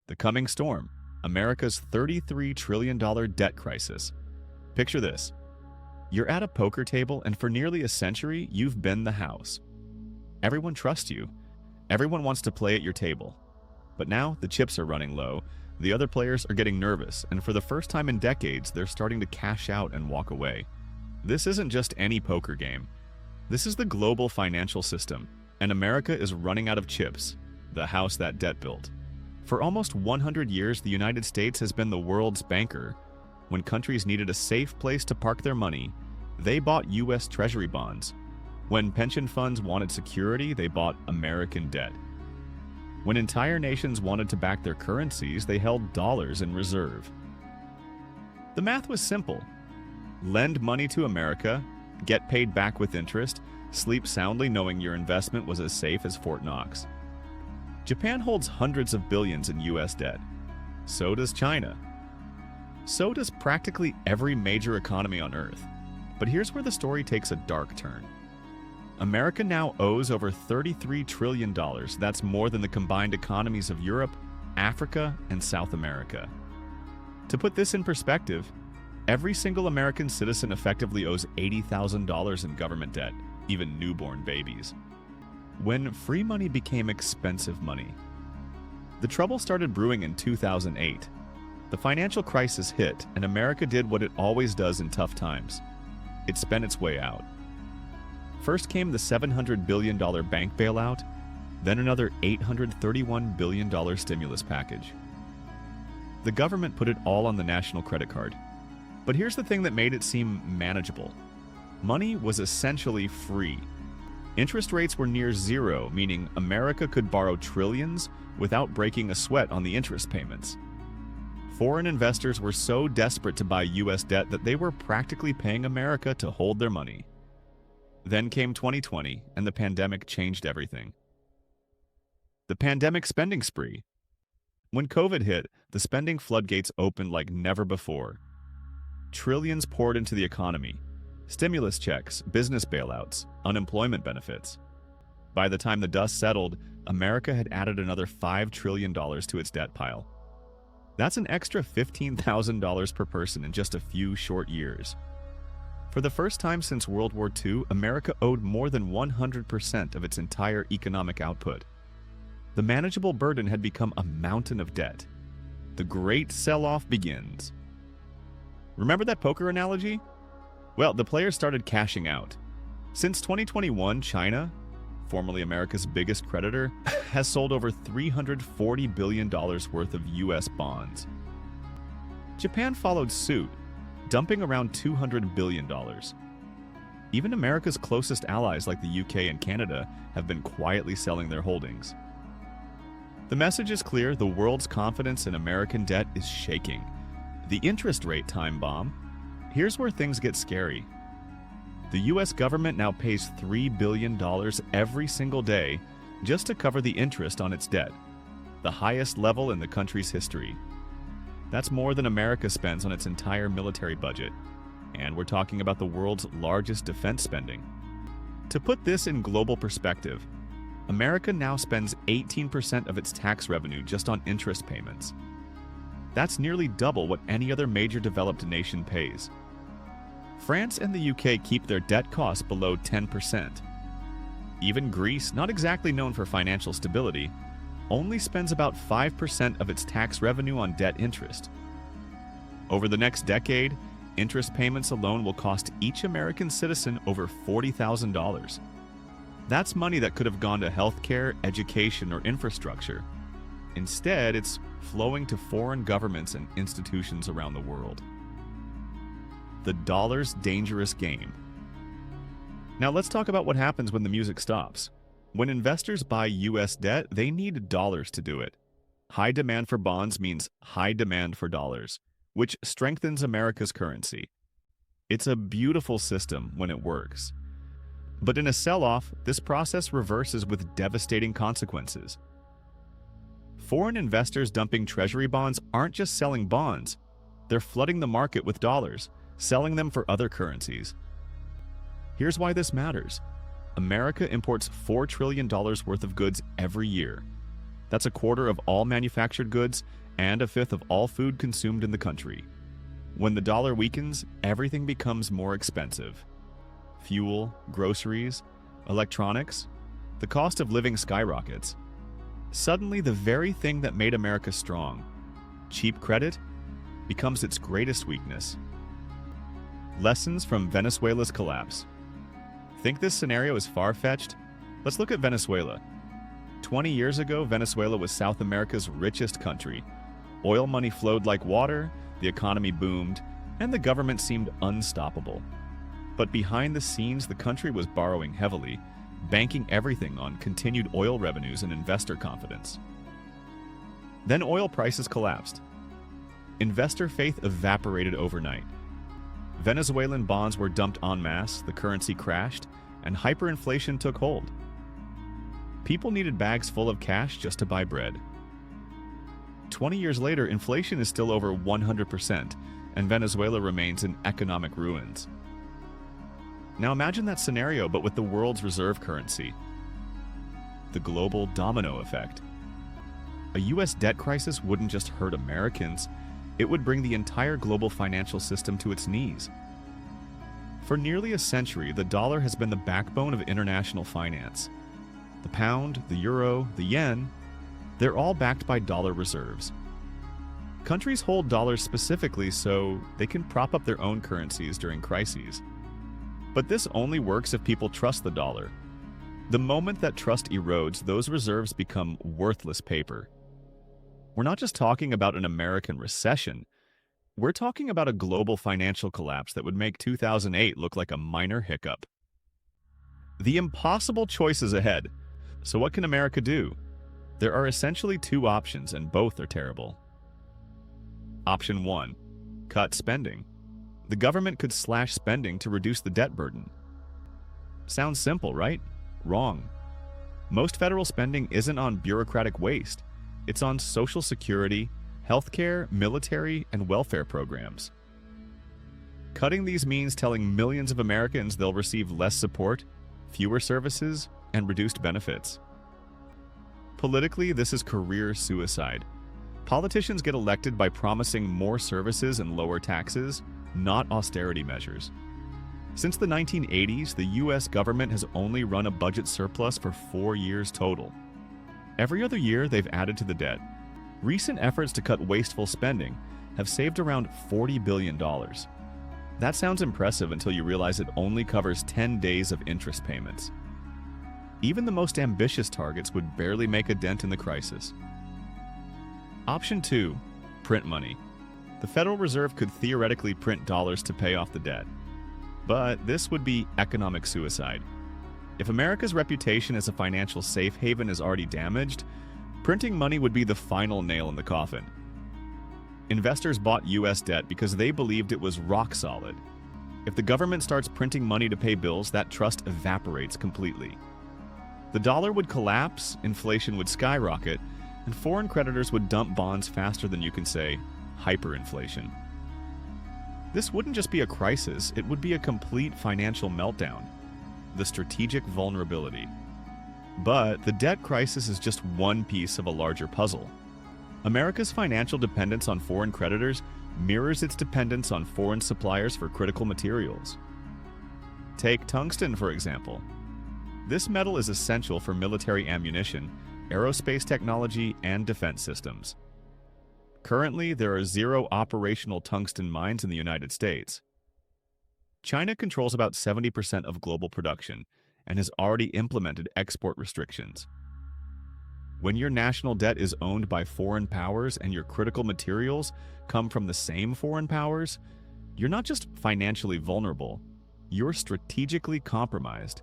The coming storm, America's $33 trillion debt crisis. Picture this. You're at a poker table, and for nearly a century, you've been the house. Everyone trusts you. Everyone wants to play at your table. But now the chips are running low, the other players are getting nervous, and for the first time in decades, they're starting to cash out and walk away. This isn't just any poker game. This is the global financial system, and America is running out of chips, the house that debt built. For almost 100 years, the United States has been the world's banker. When countries needed a safe place to park their money, they bought US Treasury bonds. When pension funds wanted security, they bought American debt. When entire nations wanted to back their currencies, they held dollars in reserve. The math was simple. Lend money to America, get paid back with interest, sleep soundly knowing your investment was as safe as Fort Knox. Japan holds hundreds of billions in US debt. So does China. So does practically every major economy on Earth. But here's where the story takes a dark turn. America now owes over $33 trillion. That's more than the combined economies of Europe, Africa, and South America. To put this in perspective, every single American citizen effectively owes $80,000 in government debt, even newborn babies. When free money became expensive money. The trouble started brewing in 2008. The financial crisis hit, and America did what it always does in tough times. It spent its way out. First came the $700 billion bank bailout, then another $831 billion stimulus package. The government put it all on the national credit card. But here's the thing that made it seem manageable. Money was essentially free. Interest rates were near zero, meaning America could borrow trillions without breaking a sweat on the interest payments. Foreign investors were so desperate to buy US debt that they were practically paying America to hold their money. Then came 2020, and the pandemic changed everything. The pandemic spending spree. When COVID hit, the spending floodgates opened like never before. Trillions poured into the economy. Stimulus checks, business bailouts, unemployment benefits. By the time the dust settled, America had added another $5 trillion to its debt pile. That's an extra $15,000 per person in just a few short years. For the first time since World War II, America owed more than 100% of its entire economic output. The manageable burden had become a mountain of debt. The great sell-off begins. Remember that poker analogy? Well, the players started cashing out. Since 2021, China, formerly America's biggest creditor, has sold over $340 billion worth of US bonds. Japan followed suit, dumping around $200 billion. Even America's closest allies like the UK and Canada have been quietly selling their holdings. The message is clear: the world's confidence in American debt is shaking. The interest rate time bomb. Here's where things get scary. The US government now pays $3 billion every single day just to cover the interest on its debt, the highest level in the country's history. That's more than America spends on its entire military budget, and we're talking about the world's largest defense spending. To put this in global perspective, America now spends 18% of its tax revenue just on interest payments. That's nearly double what any other major developed nation pays. France and the UK keep their debt costs below 10%. Even Greece, not exactly known for financial stability, only spends about 5% of its tax revenue on debt interest. Over the next decade, interest payments alone will cost each American citizen over $40,000. That's money that could have gone to healthcare, education, or infrastructure. Instead, it's flowing to foreign governments and institutions around the world. The dollar's dangerous game. Now let's talk about what happens when the music stops. When investors buy US debt, they need dollars to do it. High demand for bonds means high demand for dollars, which strengthens America's currency. It's a beautiful system when it works. But in a sell-off, this process reverses with devastating consequences. Foreign investors dumping treasury bonds aren't just selling bonds. They're flooding the market with dollars, selling them for other currencies. Here's why this matters. America imports $4 trillion worth of goods every year. That's a quarter of all manufactured goods and a fifth of all food consumed in the country. When the dollar weakens, everything becomes more expensive. Fuel, groceries, electronics, the cost of living skyrockets. Suddenly, the very thing that made America strong, cheap credit, becomes its greatest weakness. Lessons from Venezuela's collapse. Think this scenario is far-fetched? Let's look at Venezuela. 20 years ago, Venezuela was South America's richest country. Oil money flowed like water, the economy boomed, and the government seemed unstoppable. But behind the scenes, the country was borrowing heavily, banking everything on continued oil revenues and investor confidence. Then oil prices collapsed. Investor faith evaporated overnight. Venezuelan bonds were dumped en masse, the currency crashed, and hyperinflation took hold. People needed bags full of cash just to buy bread. 20 years later, inflation is still over 100%, and Venezuela remains in economic ruins. Now imagine that scenario, but with the world's reserve currency. The global domino effect. A US debt crisis wouldn't just hurt Americans, it would bring the entire global financial system to its knees. For nearly a century, the dollar has been the backbone of international finance. The pound, the euro, the yen, they're all backed by dollar reserves. Countries hold dollars specifically so they can prop up their own currencies during crises. But this only works if people trust the dollar. The moment that trust erodes, those reserves become worthless paper. We're not just talking about an American recession. We're talking about a global financial collapse that would make 2008 look like a minor hiccup. The impossible choice is ahead. So what can America do? There are essentially two options, and both are terrible. Option 1. Cut spending. The government could slash spending to reduce the debt burden. Sounds simple, right? Wrong. Most federal spending isn't on bureaucratic waste. It's on Social Security, healthcare, military, and welfare programs. Cutting these means telling millions of Americans they'll receive less support, fewer services, and reduced benefits. Politically, this is career suicide. Politicians get elected by promising more services and lower taxes, not austerity measures. Since the 1980s, the US government has only run a budget surplus for 4 years total. Every other year, they've added to the debt. Recent efforts to cut wasteful spending have saved around $40 billion. That sounds impressive until you realize it only covers 10 days of interest payments. Even the most ambitious targets would barely make a dent in the crisis. Option 2. Print money. The Federal Reserve could theoretically print dollars to pay off the debt. But this would be economic suicide. If America's reputation as a financial safe haven is already damaged, printing money would be the final nail in the coffin. Investors bought US debt because they believed it was rock solid. If the government starts printing money to pay bills, that trust evaporates completely. The dollar would collapse, inflation would skyrocket, and foreign creditors would dump bonds faster than you can say hyperinflation. This wouldn't just be a crisis, it would be a complete financial meltdown. The strategic vulnerability. But the debt crisis is just one piece of a larger puzzle. America's financial dependence on foreign creditors mirrors its dependence on foreign suppliers for critical materials. Take tungsten, for example. This metal is essential for military ammunition, aerospace technology, and defense systems. Currently, there are 0 operational tungsten mines in the United States. China controls about 70% of global production and has already implemented export restrictions. When your national debt is owned by foreign powers and your critical materials come from the same foreign powers, you're not just financially vulnerable, you're strategically compromised.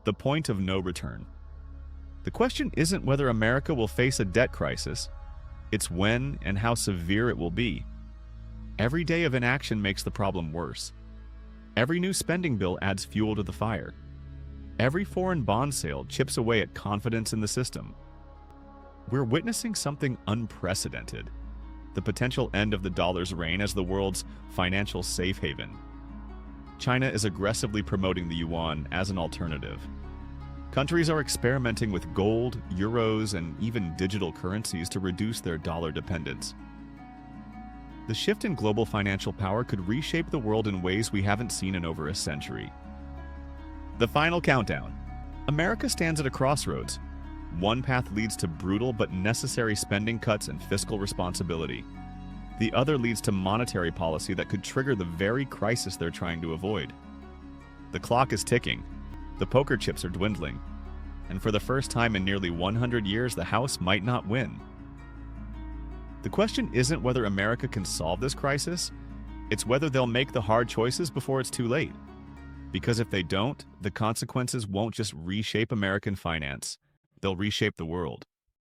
The point of no return. The question isn't whether America will face a debt crisis, it's when and how severe it will be. Every day of inaction makes the problem worse. Every new spending bill adds fuel to the fire. Every foreign bond sale chips away at confidence in the system. We're witnessing something unprecedented, the potential end of the dollar's reign as the world's financial safe haven. China is aggressively promoting the yuan as an alternative. Countries are experimenting with gold, euros, and even digital currencies to reduce their dollar dependence. The shift in global financial power could reshape the world in ways we haven't seen in over a century. The final countdown. America stands at a crossroads. One path leads to brutal but necessary spending cuts and fiscal responsibility. The other leads to monetary policy that could trigger the very crisis they're trying to avoid. The clock is ticking. The poker chips are dwindling. And for the first time in nearly 100 years, the House might not win. The question isn't whether America can solve this crisis, it's whether they'll make the hard choices before it's too late. Because if they don't, the consequences won't just reshape American finance, they'll reshape the world.